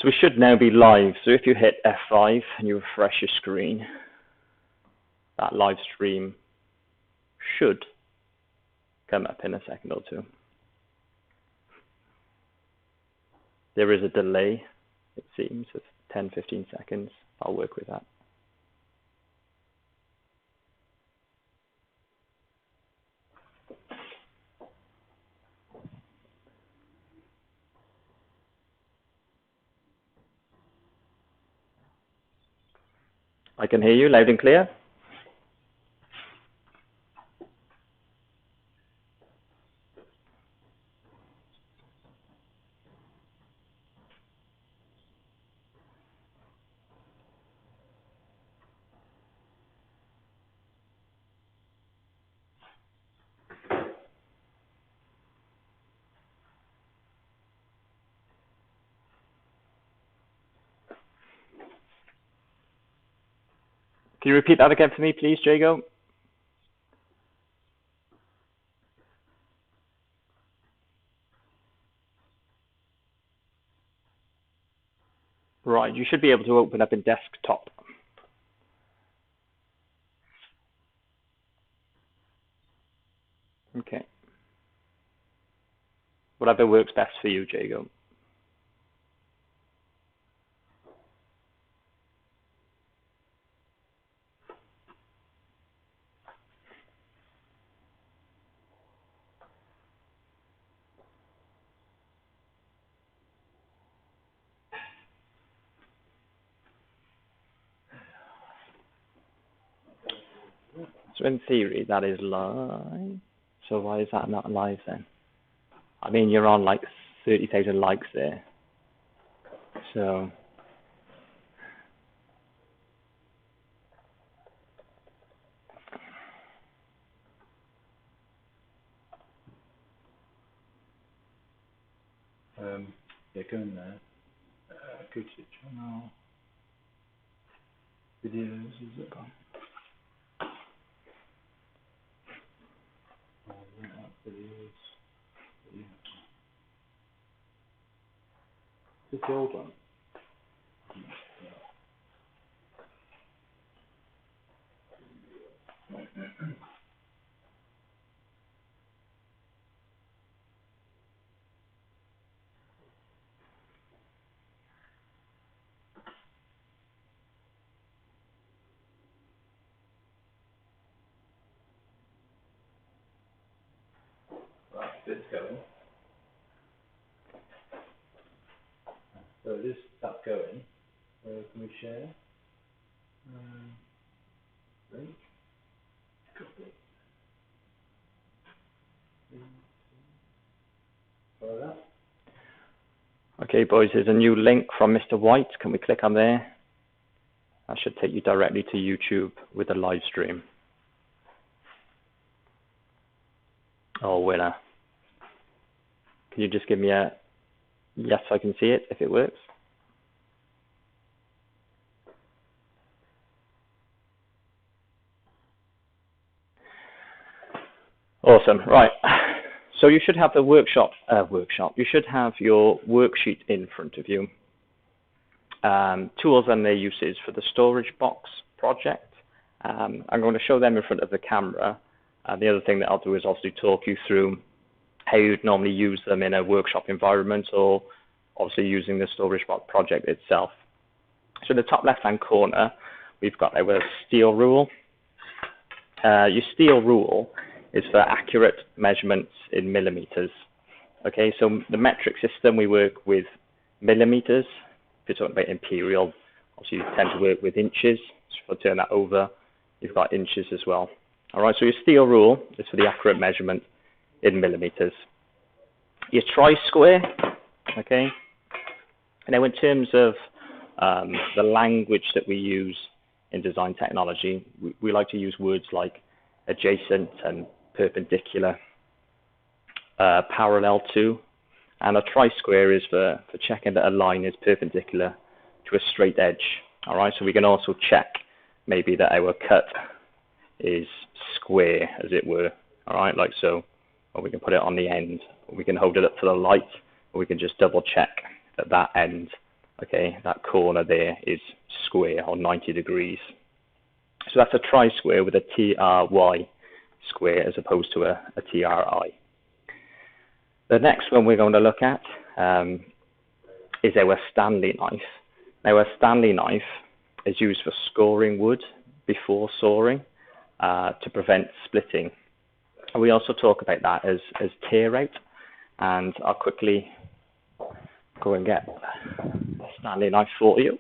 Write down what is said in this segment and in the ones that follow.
So we should now be live. So if you hit F5 and you refresh your screen, that live stream should come up in a second or two. There is a delay, it seems, of 10-15 seconds. I'll work with that. I can hear you loud and clear. Can you repeat that again for me, please, Jago? Right, you should be able to open up in desktop. Okay. Whatever works best for you, Jago. So in theory, that is live. So why is that not live then? I mean, you're on like 30,000 likes there. So yeah, go in there. Go to the channel. Videos, is it? Videos. Yeah. Is this the old one? Right, it's going. So that's going. Can we share? Link. Copy. Follow that. okay, boys, there's a new link from Mr. White. Can we click on there? That should take you directly to YouTube with a live stream. Oh, winner. Can you just give me a yes, I can see it if it works? Awesome. Right. So you should have the workshop. You should have your worksheet in front of you. Tools and their uses for the storage box project. I'm going to show them in front of the camera. The other thing that I'll do is also talk you through how you'd normally use them in a workshop environment, or obviously using the storage box project itself. So in the top left-hand corner, we've got our steel rule. Your steel rule is for accurate measurements in millimeters. Okay, so the metric system, we work with millimeters. If you're talking about imperial, obviously you tend to work with inches. So if I turn that over, you've got inches as well. All right, so your steel rule is for the accurate measurement in millimeters. Your tri-square, okay. Now in terms of the language that we use in design technology, we like to use words like adjacent and perpendicular, parallel to, and a tri-square is for checking that a line is perpendicular to a straight edge. All right, so we can also check maybe that our cut is square, as it were. All right, like so, or we can put it on the end, or we can hold it up to the light, or we can just double check that that end Okay, that corner there is square or 90 degrees. So that's a tri-square with a TRY square as opposed to a TRI. The next one we're going to look at is our Stanley knife. Now, a Stanley knife is used for scoring wood before sawing to prevent splitting. And we also talk about that as tear out, and I'll quickly go and get a Stanley knife for you.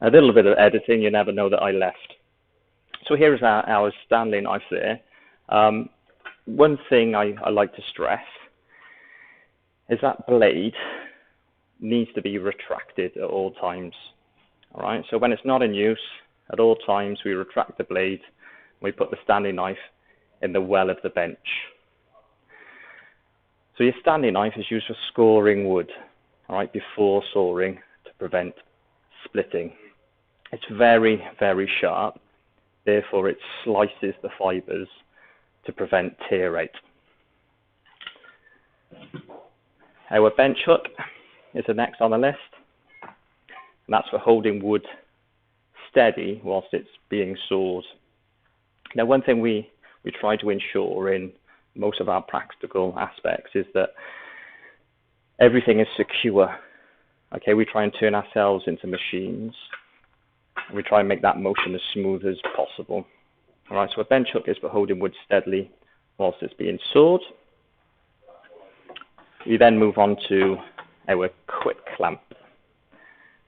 A little bit of editing, you never know that I left. So here's our Stanley knife there. One thing I like to stress is that blade needs to be retracted at all times. All right, so when it's not in use, at all times we retract the blade, we put the Stanley knife in the well of the bench. So your Stanley knife is used for scoring wood, all right, before sawing to prevent splitting. It's very, very sharp, therefore it slices the fibres to prevent tear out. Our bench hook is the next on the list, and that's for holding wood steady whilst it's being sawed. Now, one thing we try to ensure in most of our practical aspects is that everything is secure. Okay, we try and turn ourselves into machines. We try and make that motion as smooth as possible. All right, so a bench hook is for holding wood steadily whilst it's being sawed. We then move on to our quick clamp.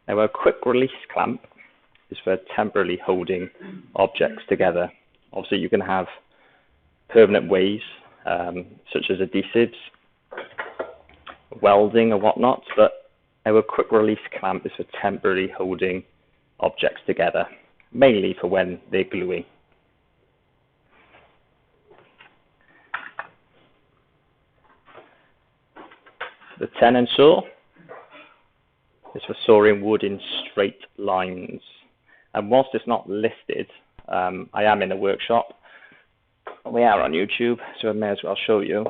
Now, our quick release clamp is for temporarily holding objects together. Obviously, you can have permanent ways, such as adhesives, welding or whatnot, but our quick release clamp is for temporarily holding objects together, mainly for when they're gluing. The tenon saw is for sawing wood in straight lines. And whilst it's not listed, I am in a workshop. We are on YouTube, so I may as well show you.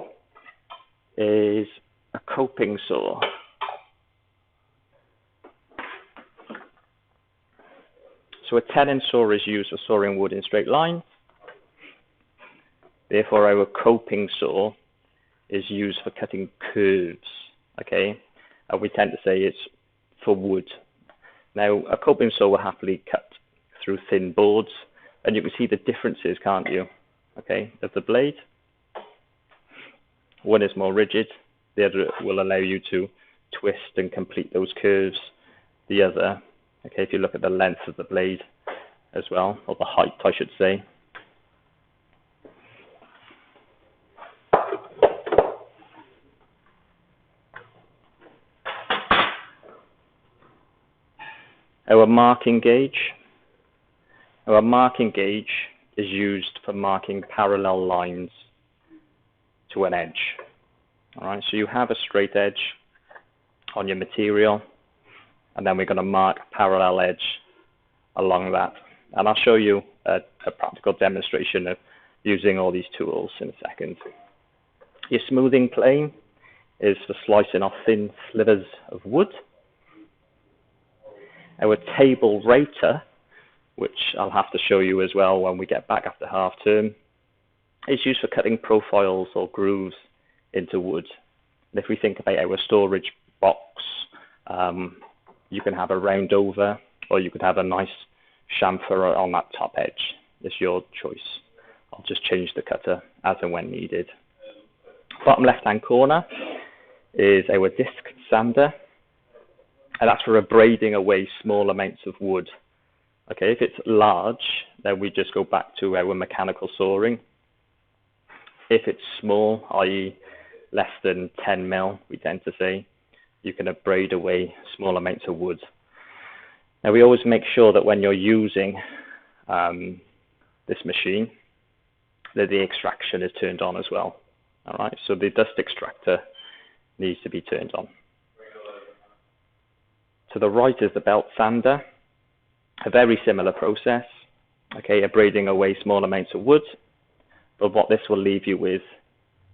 Is a coping saw. So a tenon saw is used for sawing wood in straight lines. Therefore, our coping saw is used for cutting curves. Okay, and we tend to say it's for wood. Now, a coping saw will happily cut through thin boards, and you can see the differences, can't you? Okay, of the blade. One is more rigid, the other will allow you to twist and complete those curves. The other, okay, if you look at the length of the blade as well, or the height, I should say. Our marking gauge. Our marking gauge is used for marking parallel lines to an edge. All right, so you have a straight edge on your material, and then we're going to mark parallel edge along that. And I'll show you a practical demonstration of using all these tools in a second. Your smoothing plane is for slicing off thin slivers of wood. Our table rater, which I'll have to show you as well when we get back after half term, is used for cutting profiles or grooves into wood. And if we think about our storage box, you can have a round over, or you could have a nice chamfer on that top edge. It's your choice. I'll just change the cutter as and when needed. Bottom left-hand corner is our disc sander, and that's for abrading away small amounts of wood. Okay, if it's large, then we just go back to our mechanical sawing. If it's small, i.e. less than 10 mil, we tend to say, you can abrade away small amounts of wood. Now, we always make sure that when you're using this machine, that the extraction is turned on as well. All right, so the dust extractor needs to be turned on. To the right is the belt sander, a very similar process, okay, abrading away small amounts of wood, but what this will leave you with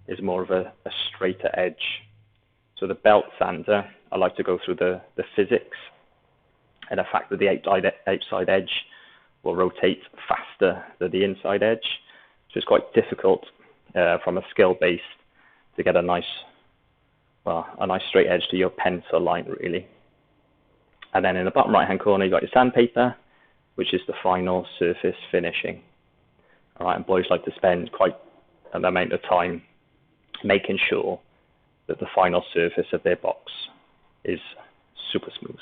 is more of a straighter edge. So the belt sander, I like to go through the physics and the fact that the outside edge will rotate faster than the inside edge. So it's quite difficult from a skill base to get a nice straight edge to your pencil line, really. And then in the bottom right hand corner, you've got your sandpaper, which is the final surface finishing. All right, and boys like to spend quite an amount of time making sure that the final surface of their box is super smooth.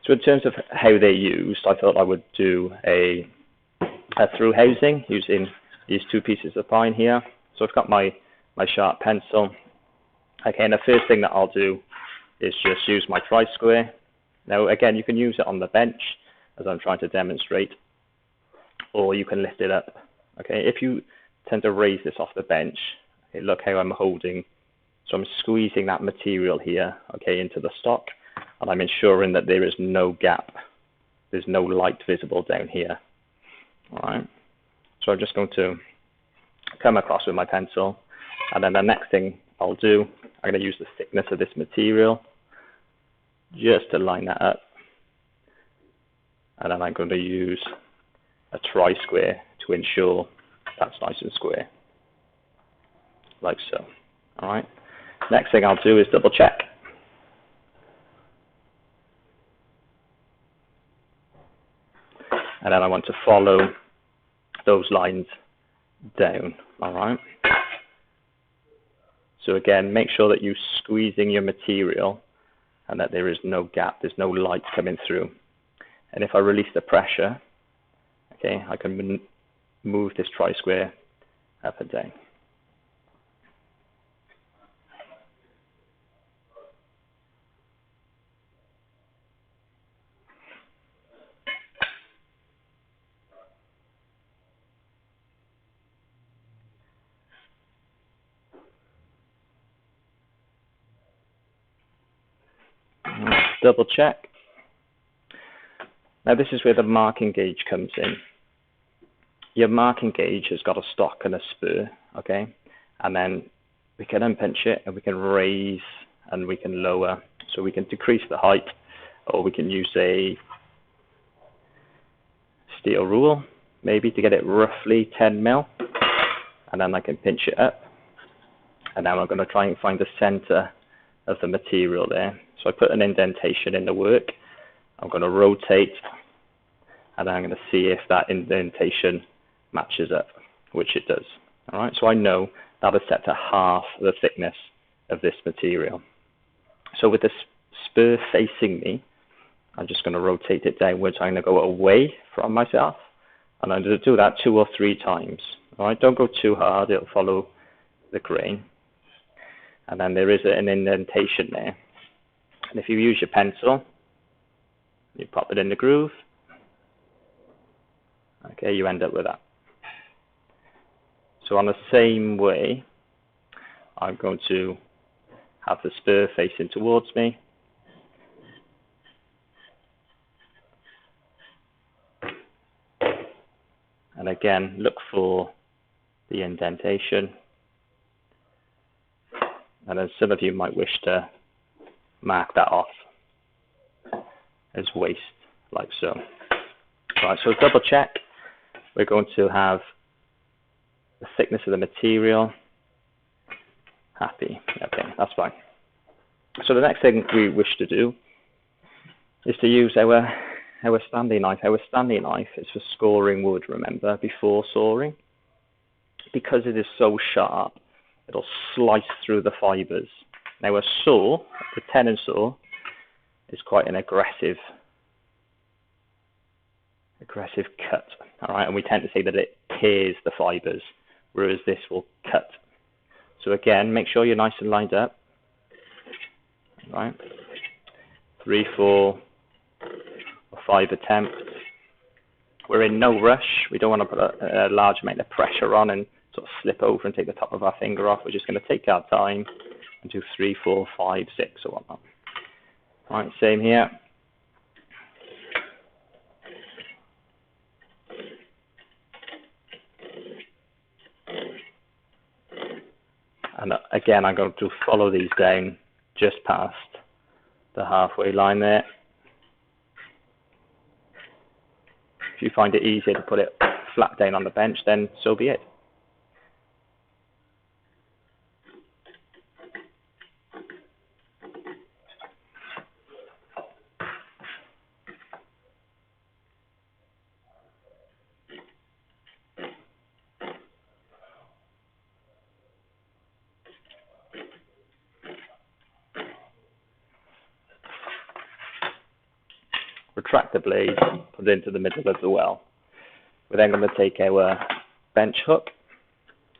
So in terms of how they're used, I thought I would do a through housing using these two pieces of pine here. So I've got my sharp pencil. Okay, and the first thing that I'll do is just use my tri-square. Now again, you can use it on the bench as I'm trying to demonstrate, or you can lift it up. Okay, if you tend to raise this off the bench, okay, look how I'm holding. So I'm squeezing that material here, okay, into the stock, and I'm ensuring that there is no gap. There's no light visible down here. All right. So I'm just going to come across with my pencil, and then the next thing I'll do, I'm going to use the thickness of this material just to line that up, and then I'm going to use a tri-square to ensure that's nice and square, like so. All right. Next thing I'll do is double check. And then I want to follow those lines down. All right. So again, make sure that you're squeezing your material and that there is no gap, there's no light coming through. And if I release the pressure, okay, I can move this tri-square up and down. Double check. Now this is where the marking gauge comes in. Your marking gauge has got a stock and a spur, okay? And then we can unpinch it and we can raise and we can lower. So we can decrease the height, or we can use a steel rule, maybe to get it roughly 10 mil. And then I can pinch it up. And now I'm going to try and find the center of the material there. So I put an indentation in the work. I'm going to rotate, and I'm going to see if that indentation matches up, which it does. All right, so I know that is set to half the thickness of this material. So with the spur facing me, I'm just going to rotate it downwards. I'm going to go away from myself, and I'm going to do that 2 or 3 times. All right, don't go too hard, it'll follow the grain. And then there is an indentation there. And if you use your pencil, you pop it in the groove, okay, you end up with that. So on the same way, I'm going to have the spur facing towards me. And again, look for the indentation. And then some of you might wish to mark that off as waste, like so. Right, so double check. We're going to have the thickness of the material. Happy. Okay, that's fine. So the next thing we wish to do is to use our Stanley knife. Our Stanley knife is for scoring wood, remember, before sawing. Because it is so sharp, it'll slice through the fibers. Now a saw, the tenon saw, is quite an aggressive cut. All right, and we tend to say that it tears the fibers, whereas this will cut. So again, make sure you're nice and lined up. All right, 3, 4, or 5 attempts. We're in no rush. We don't want to put a large amount of pressure on and sort of slip over and take the top of our finger off. We're just going to take our time and do 3, 4, 5, 6 or whatnot. Right, same here. And again, I'm going to follow these down just past the halfway line there. If you find it easier to put it flat down on the bench, then so be it. Retract the blade, put it into the middle of the well. We're then going to take our bench hook.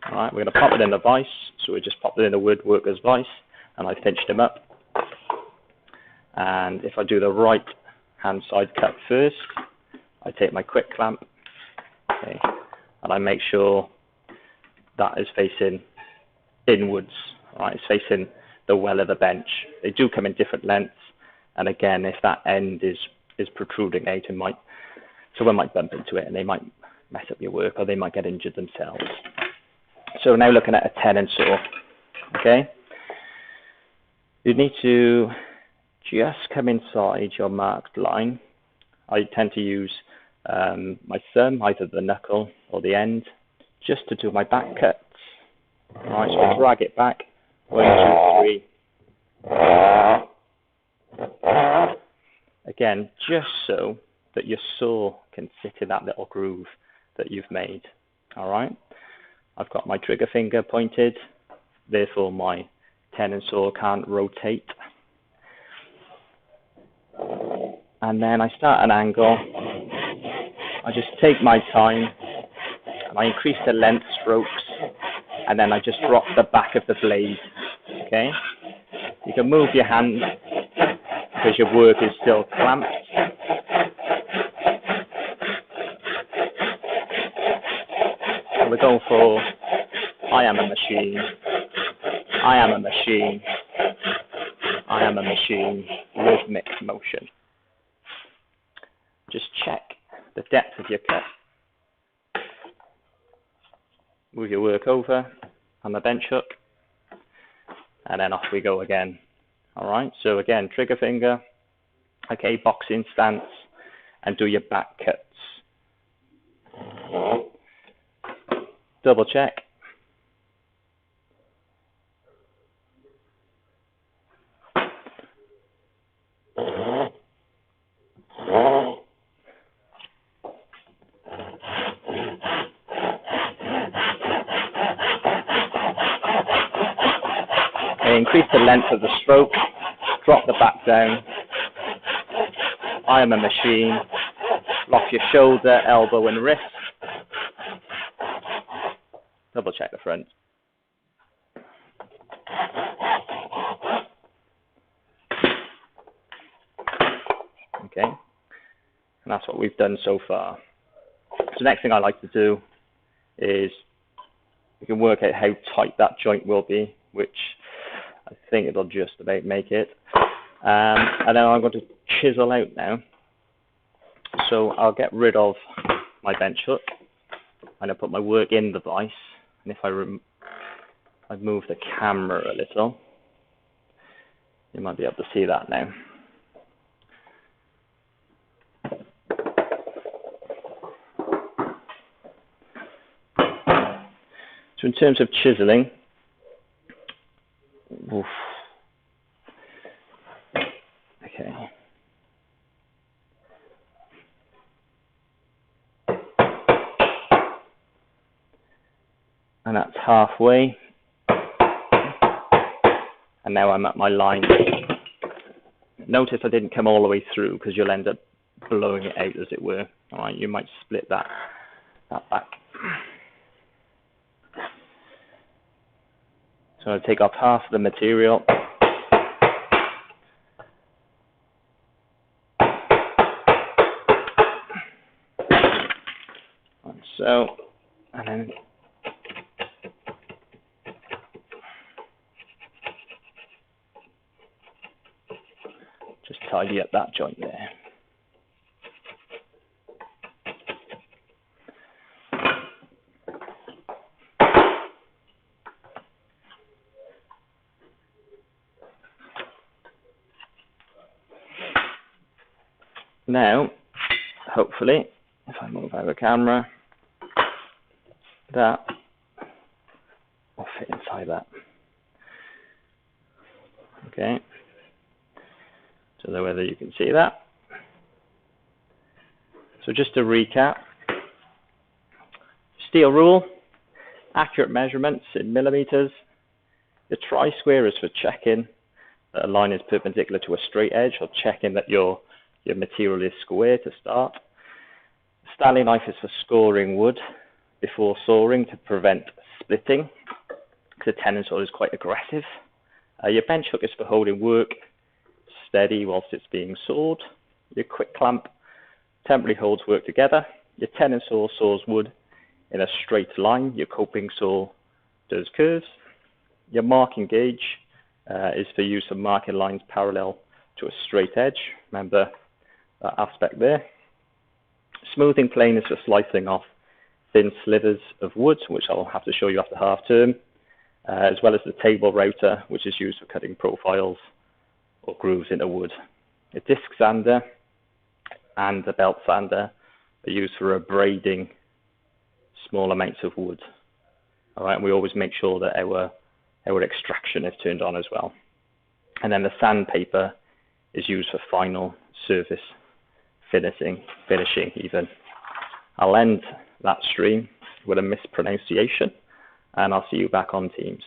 All right, we're going to pop it in the vise. So we just pop it in the woodworker's vise, and I pinched him up. And if I do the right hand side cut first, I take my quick clamp, okay, and I make sure that is facing inwards. All right, it's facing the well of the bench. They do come in different lengths, and again, if that end is protruding out, someone might bump into it and they might mess up your work, or they might get injured themselves. So now looking at a tenon saw, okay, you need to just come inside your marked line. I tend to use my thumb, either the knuckle or the end, just to do my back cuts. All right, so I drag it back, 1, 2, 3. Again, just so that your saw can sit in that little groove that you've made. All right. I've got my trigger finger pointed, therefore my tenon saw can't rotate. And then I start an angle. I just take my time and I increase the length strokes, and then I just drop the back of the blade. Okay. You can move your hand because your work is still clamped. So we're going for I am a machine, I am a machine, I am a machine, rhythmic motion. Just check the depth of your cut. Move your work over on the bench hook, and then off we go again. All right, so again, trigger finger, okay, boxing stance, and do your back cuts. Double check. Okay, increase the length of the stroke, drop the back down. I am a machine. Lock your shoulder, elbow, and wrist. Double check the front. Okay, and that's what we've done so far. So the next thing I like to do is we can work out how tight that joint will be, which I think it'll just about make it. And then I'm going to chisel out now. So I'll get rid of my bench hook, and I'll put my work in the vise. And if I move the camera a little, you might be able to see that now. So in terms of chiseling, oof. Okay. And that's halfway. And now I'm at my line. Notice I didn't come all the way through, because you'll end up blowing it out, as it were. All right, you might split that back. So I'll take off half of the material. Like so, and then tidy up that joint there. Now, hopefully, if I move out the camera, that will fit inside that. Okay. Don't know whether you can see that. So just to recap, steel rule, accurate measurements in millimeters. The tri-square is for checking that a line is perpendicular to a straight edge, or checking that your material is square to start. Stanley knife is for scoring wood before sawing to prevent splitting, because the tenon saw is quite aggressive. Your bench hook is for holding work steady whilst it's being sawed. Your quick clamp temporarily holds work together. Your tenon saw saws wood in a straight line. Your coping saw does curves. Your marking gauge is for use of marking lines parallel to a straight edge. Remember that aspect there. Smoothing plane is for slicing off thin slivers of wood, which I'll have to show you after half term, as well as the table router, which is used for cutting profiles or grooves into wood. A disc sander and a belt sander are used for abrading small amounts of wood. All right, and we always make sure that our extraction is turned on as well. And then the sandpaper is used for final surface finishing even. I'll end that stream with a mispronunciation, and I'll see you back on Teams.